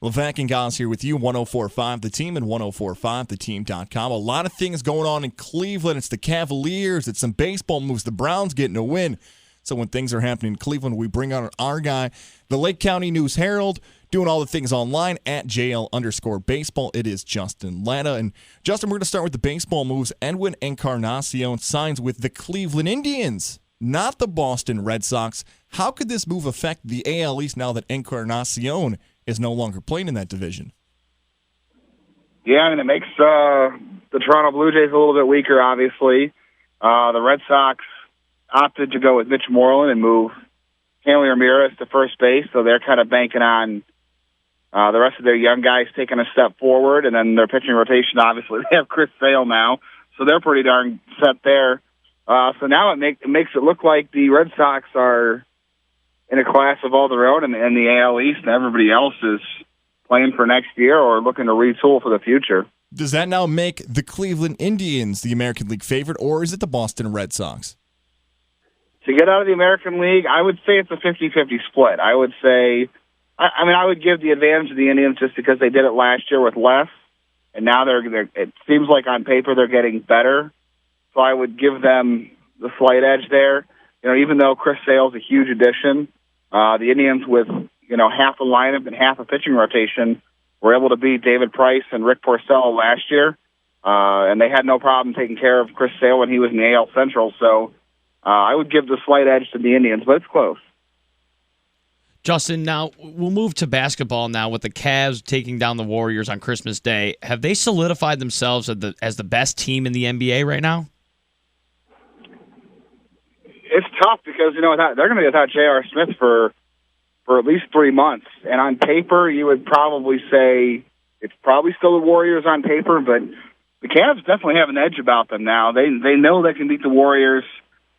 Levack Goz here with you, 104.5 The Team and 104.5theteam.com. A lot of things going on in Cleveland. It's the Cavaliers. It's some baseball moves. The Browns getting a win. So when things are happening in Cleveland, we bring on our guy, the Lake County News Herald, doing all the things online at JL_baseball. It is Justin Lada. And Justin, we're going to start with the baseball moves. Edwin Encarnacion signs with the Cleveland Indians, not the Boston Red Sox. How could this move affect the AL East now that Encarnacion is no longer playing in that division? Yeah, I mean, it makes the Toronto Blue Jays a little bit weaker, obviously. The Red Sox opted to go with Mitch Moreland and move Hanley Ramirez to first base, so they're kind of banking on the rest of their young guys taking a step forward, and then their pitching rotation, obviously, they have Chris Sale now, so they're pretty darn set there. So now it makes it look like the Red Sox are in a class of all their own, and the AL East and everybody else is playing for next year or looking to retool for the future. Does that now make the Cleveland Indians the American League favorite, or is it the Boston Red Sox? To get out of the American League, I would say it's a 50-50 split. I would say, I would give the advantage to the Indians just because they did it last year with less, and now it seems like on paper they're getting better. So I would give them the slight edge there. You know, even though Chris Sale's a huge addition, the Indians with, half a lineup and half a pitching rotation were able to beat David Price and Rick Porcello last year, and they had no problem taking care of Chris Sale when he was in the AL Central. So I would give the slight edge to the Indians, but it's close. Justin, now we'll move to basketball now with the Cavs taking down the Warriors on Christmas Day. Have they solidified themselves as the best team in the NBA right now? It's tough because, they're going to be without J.R. Smith for at least 3 months. And on paper, you would probably say it's probably still the Warriors on paper, but the Cavs definitely have an edge about them now. They know they can beat the Warriors.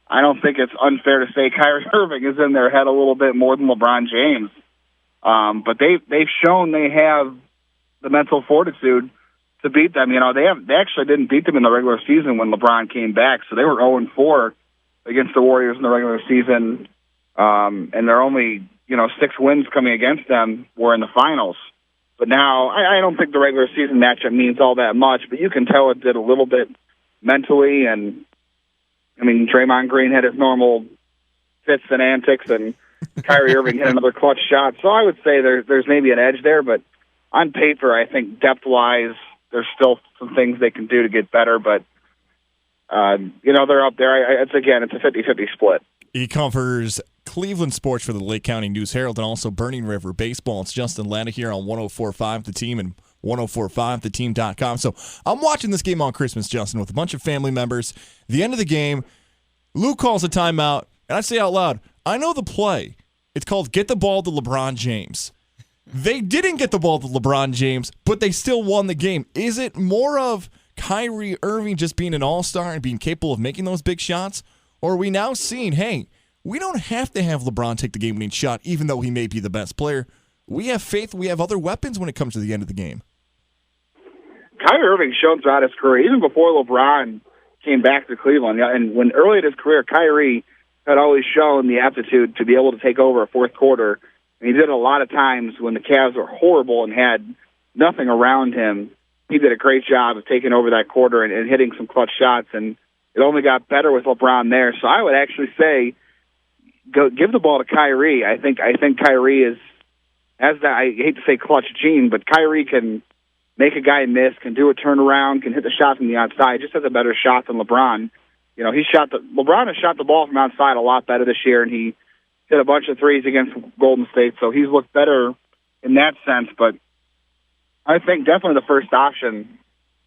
I don't think it's unfair to say Kyrie Irving is in their head a little bit more than LeBron James. But they've shown they have the mental fortitude to beat them. They actually didn't beat them in the regular season when LeBron came back, so they were 0-4 against the Warriors in the regular season, and their only 6 wins coming against them were in the finals. But now I don't think the regular season matchup means all that much, but you can tell it did a little bit mentally. And Draymond Green had his normal fits and antics, and Kyrie Irving hit another clutch shot. So I would say there's maybe an edge there, but on paper, I think depth-wise, there's still some things they can do to get better, but they're up there. It's a 50-50 split. He covers Cleveland sports for the Lake County News Herald and also Burning River Baseball. It's Justin Lada here on 104.5 The Team and 104.5theteam.com. So I'm watching this game on Christmas, Justin, with a bunch of family members. The end of the game, Lou calls a timeout, and I say out loud, I know the play. It's called Get the Ball to LeBron James. They didn't get the ball to LeBron James, but they still won the game. Is it more of Kyrie Irving just being an all-star and being capable of making those big shots? Or are we now seeing, hey, we don't have to have LeBron take the game-winning shot, even though he may be the best player. We have faith. We have other weapons when it comes to the end of the game. Kyrie Irving shown throughout his career, even before LeBron came back to Cleveland, and when early in his career, Kyrie had always shown the aptitude to be able to take over a fourth quarter. And he did it a lot of times when the Cavs were horrible and had nothing around him. He did a great job of taking over that quarter and hitting some clutch shots, and it only got better with LeBron there. So I would actually say, give the ball to Kyrie. I think Kyrie has that. I hate to say clutch gene, but Kyrie can make a guy miss, can do a turnaround, can hit the shot from the outside. Just has a better shot than LeBron. LeBron has shot the ball from outside a lot better this year, and he hit a bunch of threes against Golden State, so he's looked better in that sense. But I think definitely the first option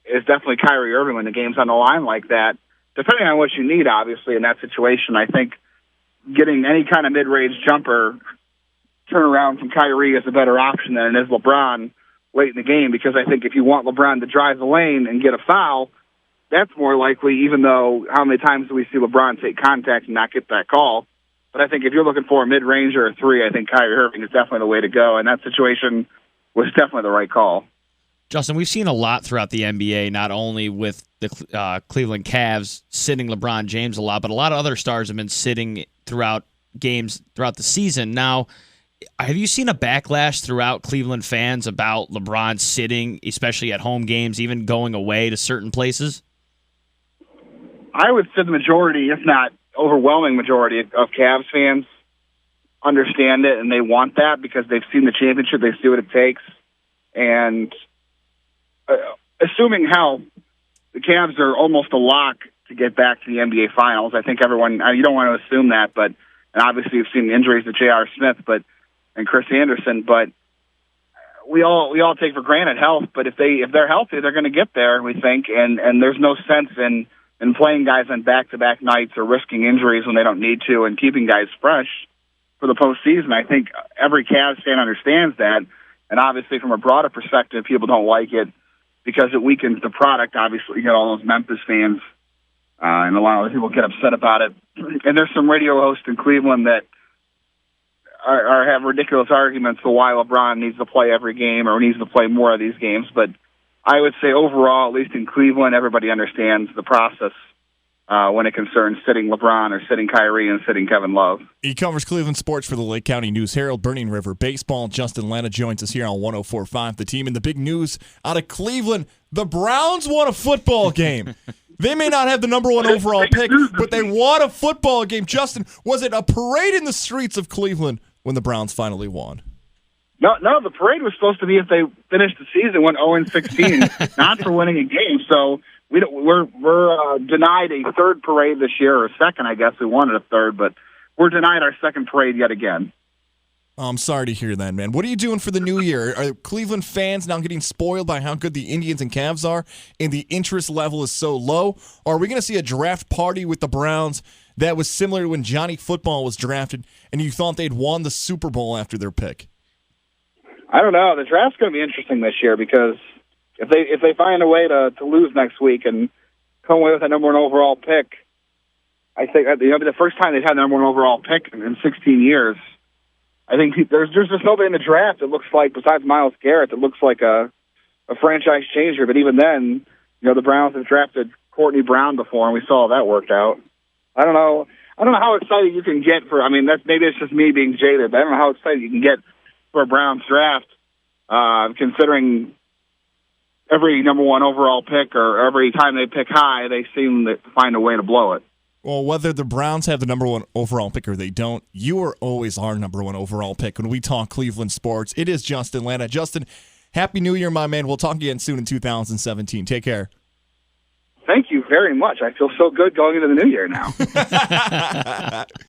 is definitely Kyrie Irving when the game's on the line like that. Depending on what you need, obviously, in that situation, I think getting any kind of mid-range jumper turnaround from Kyrie is a better option than it is LeBron late in the game, because I think if you want LeBron to drive the lane and get a foul, that's more likely, even though how many times do we see LeBron take contact and not get that call? But I think if you're looking for a mid-range or a three, I think Kyrie Irving is definitely the way to go, and that situation was definitely the right call. Justin, we've seen a lot throughout the NBA, not only with the Cleveland Cavs sitting LeBron James a lot, but a lot of other stars have been sitting throughout games throughout the season. Now, Have you seen a backlash throughout Cleveland fans about LeBron sitting, especially at home games, even going away to certain places? I would say the majority, if not overwhelming majority, of Cavs fans understand it, and they want that because they've seen the championship, they see what it takes. And assuming how the Cavs are almost a lock to get back to the NBA Finals, I think everyone, you don't want to assume that, but and obviously you've seen injuries to J.R. Smith and Chris Anderson, but we all take for granted health. But if they're healthy, they're going to get there, we think, and there's no sense in playing guys on back-to-back nights or risking injuries when they don't need to and keeping guys fresh for the postseason. I think every Cavs fan understands that, and obviously from a broader perspective, people don't like it because it weakens the product. Obviously, you get all those Memphis fans, and a lot of people get upset about it. And there's some radio hosts in Cleveland that have ridiculous arguments for why LeBron needs to play every game or needs to play more of these games. But I would say overall, at least in Cleveland, everybody understands the process when it concerns sitting LeBron or sitting Kyrie and sitting Kevin Love. He covers Cleveland sports for the Lake County News Herald, Burning River Baseball. Justin Lada joins us here on 104.5 The Team. And the big news out of Cleveland, the Browns won a football game. They may not have the number one overall pick, but they won a football game. Justin, was it a parade in the streets of Cleveland when the Browns finally won? No, the parade was supposed to be if they finished the season, went 0-16, not for winning a game. So we're denied a third parade this year, or a second, I guess. We wanted a third, but we're denied our second parade yet again. I'm sorry to hear that, man. What are you doing for the new year? Are Cleveland fans now getting spoiled by how good the Indians and Cavs are and the interest level is so low? Or are we going to see a draft party with the Browns that was similar to when Johnny Football was drafted and you thought they'd won the Super Bowl after their pick? I don't know. The draft's going to be interesting this year because if they find a way to lose next week and come away with a number one overall pick, I think it'll be the first time they've had a number one overall pick in 16 years. I think there's just nobody in the draft that looks like, besides Myles Garrett, that looks like a franchise changer. But even then, the Browns have drafted Courtney Brown before, and we saw how that worked out. I don't know how excited you can get for. I mean, maybe it's just me being jaded, but I don't know how excited you can get for a Browns draft, considering every number one overall pick or every time they pick high, they seem to find a way to blow it. Well, whether the Browns have the number one overall pick or they don't, you are always our number one overall pick when we talk Cleveland sports. It is Justin Lada. Justin, Happy New Year, my man. We'll talk again soon in 2017. Take care. Thank you very much. I feel so good going into the new year now.